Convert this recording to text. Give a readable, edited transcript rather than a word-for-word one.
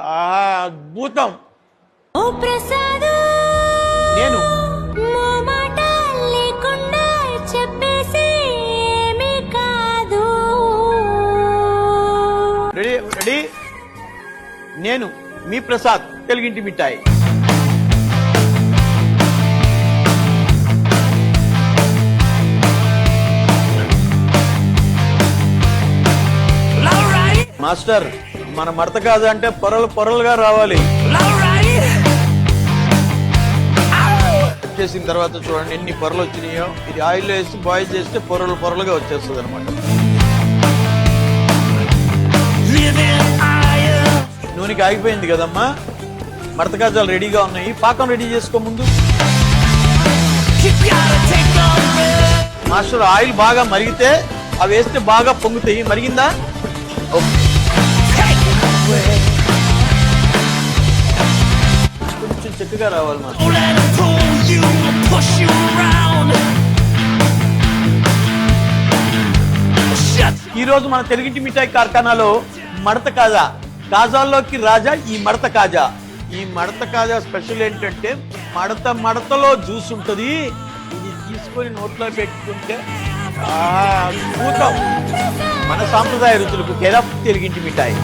అద్భుతం. నేను రెడీ. నేను మీ ప్రసాద్, తెలుగింటి మిఠాయి. మాస్టర్, మన మడత కాదు అంటే పొరలు పొరలుగా రావాలి. చేసిన తర్వాత చూడండి ఎన్ని పొరలు వచ్చినాయో. ఇది ఆయిల్ వేసి బాయిల్ చేస్తే పొరలు పొరలుగా వచ్చేస్తుంది అనమాట. నూనెకి ఆగిపోయింది కదమ్మా. మడత కాజాలు రెడీగా ఉన్నాయి. పాకం రెడీ చేసుకో ముందు. మాస్టర్, ఆయిల్ బాగా మరిగితే అవి వేస్తే బాగా పొంగుతాయి. మరిగిందా? కొంచెం చక్కగా రావాలి మాస్టర్. ఈరోజు మన తెలుగింటి మిఠాయి కార్ఖానాలో మడత కాజా, కాజాల్లోకి రాజా ఈ మడత కాజా. ఈ మడత కాజా స్పెషల్ ఏంటంటే మడతలో జ్యూస్ ఉంటుంది. ఇది తీసుకొని నోట్లో పెట్టుకుంటే అద్భుతం. మన సాంప్రదాయ రుచులకు తెలుగింటి మిఠాయి.